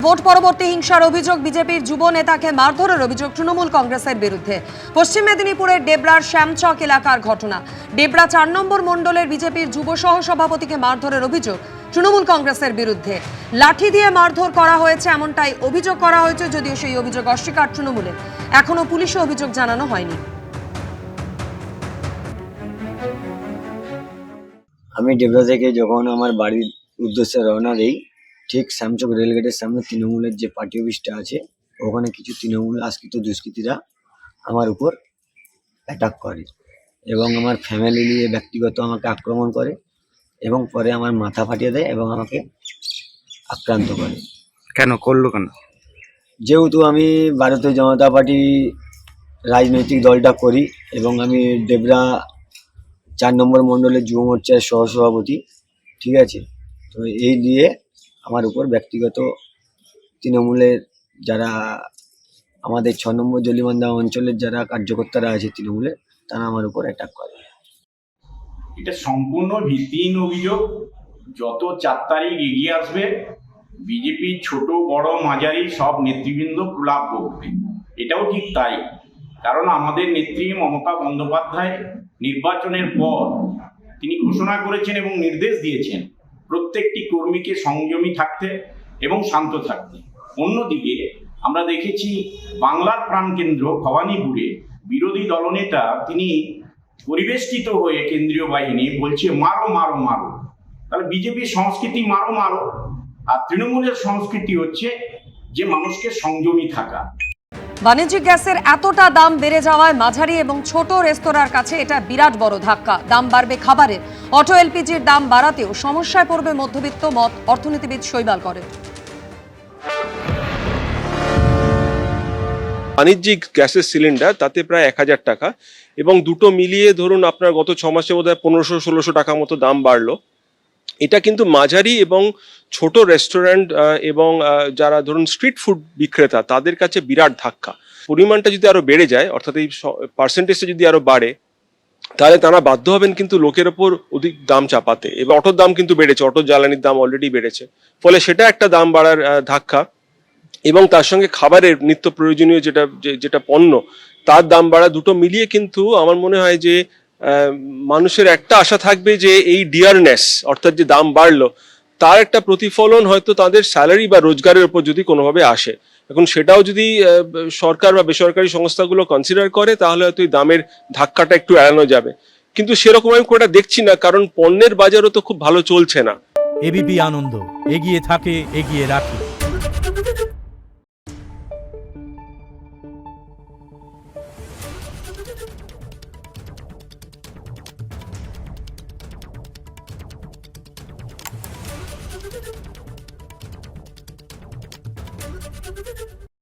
Vote পরবর্তী হিংসার অভিযোগ বিজেপির যুব নেতাকে মারধরের অভিযোগ তৃণমূল কংগ্রেসের বিরুদ্ধে। পশ্চিম মেদিনীপুরের ডেবরার শ্যামচক এলাকার ঘটনা। ডেবরা ৪ নম্বর মণ্ডলের বিজেপির যুব সহসভাপতিকে মারধরের অভিযোগ তৃণমূল কংগ্রেসের বিরুদ্ধে। লাঠি দিয়ে মারধর করা হয়েছে এমনটাই অভিযোগ করা হয়েছে, যদিও সেই অভিযোগ অস্বীকার তৃণমূলের। এখনো পুলিশে অভিযোগ জানানো হয়নি। আমি ডেবরা থেকে যখন আমার বাড়ির উদ্দেশ্যে রওনা দিই, ঠিক শ্যামচক রেলগেটের সামনে তৃণমূলের যে পার্টি অফিসটা আছে, ওখানে কিছু তৃণমূল আশ্রিত দুষ্কৃতীরা আমার উপর অ্যাটাক করে এবং আমার ফ্যামিলি নিয়ে ব্যক্তিগত আমাকে আক্রমণ করে এবং পরে আমার মাথা ফাটিয়ে দেয় এবং আমাকে আক্রান্ত করে। কেন করলো কেন? যেহেতু আমি ভারতীয় জনতা পার্টি রাজনৈতিক দলটা করি এবং আমি ডেবরা ৪ নম্বর মণ্ডলের যুব মোর্চার সহসভাপতি, ঠিক আছে। তো এই দিয়ে আমার উপর ব্যক্তিগত তৃণমূলের যারা আমাদের ৬ নম্বর জলিমান্দা অঞ্চলের যারা কার্যকর্তারা আছে তৃণমূলের, তারা আমার উপর অ্যাটাক করে। এটা সম্পূর্ণ ভিত্তিহীন অভিযোগ। যত ৪ তারিখ এগিয়ে আসবে, বিজেপির ছোট বড় মাঝারি সব নেতৃবৃন্দ প্রলাপ করবে। এটাও ঠিক তাই, কারণ আমাদের নেত্রী মমতা বন্দ্যোপাধ্যায় নির্বাচনের পর তিনি ঘোষণা করেছেন এবং নির্দেশ দিয়েছেন প্রত্যেকটি কর্মীকে সংযমী থাকতে এবং শান্ত থাকতে। অন্যদিকে আমরা দেখেছি বাংলার প্রাণকেন্দ্র ভবানীপুরে বিরোধী দলনেতা তিনি পরিবেষ্টিত হয়ে কেন্দ্রীয় বাহিনী বলছে মারো মারো মারো। তাহলে বিজেপির সংস্কৃতি মারো মারো, আর তৃণমূলের সংস্কৃতি হচ্ছে যে মানুষকে সংযমী থাকা। বাণিজ্যিক গ্যাসের এতটা দাম বেড়ে যাওয়ায় মাঝারি এবং ছোট রেস্তোরাঁর কাছে এটা বিরাট বড় ধাক্কা। দাম বাড়বে খাবারের, অটো এলপিজির দাম বাড়াতেও সমস্যায় পড়বে মধ্যবিত্ত, মত অর্থনীতিবিদ শৈবাল করেন। বাণিজ্যিক গ্যাসের সিলিন্ডার তাতে প্রায় ১,০০০ টাকা, এবং দুটো মিলিয়ে ধরুন আপনার গত ৬ মাসে বোধহয় ১৫০০-১৬০০ টাকা মতো দাম বাড়লো। এটা কিন্তু মাঝারি এবং ছোট রেস্টুরেন্ট এবং যারা ধরুন স্ট্রিট ফুড বিক্রেতা তাদের কাছে বিরাট ধাক্কা। পরিমাণটা যদি আরো বেড়ে যায়, অর্থাৎ এই পার্সেন্টেজটা যদি আরো বাড়ে, তাহলে তারা বাধ্য হবেন কিন্তু লোকের ওপর অধিক দাম চাপাতে। এবং অটোর দাম কিন্তু বেড়েছে, অটোর জ্বালানির দাম অলরেডি বেড়েছে, ফলে সেটা একটা দাম বাড়ার ধাক্কা। এবং তার সঙ্গে খাবারের নিত্য প্রয়োজনীয় যেটা পণ্য, তার দাম বাড়া, দুটো মিলিয়ে কিন্তু আমার মনে হয় যে মানুষের একটা আশা থাকবে যে এই ডিয়ারনেস, অর্থাৎ যে দাম বাড়লো, তার একটা প্রতিফলন হয়তো তাদের স্যালারি বা রোজগারের উপর যদি কোনোভাবে আসে। এখন সেটাও যদি সরকার বা বেসরকারি সংস্থাগুলো কনসিডার করে, তাহলে হয়তো এই দামের ধাক্কাটা একটু এড়ানো যাবে। কিন্তু সেরকম আমি কোনটা দেখছি না, কারণ পণ্যের বাজারও তো খুব ভালো চলছে না। এবিপি আনন্দ, এগিয়ে থাকে, এগিয়ে রাখে।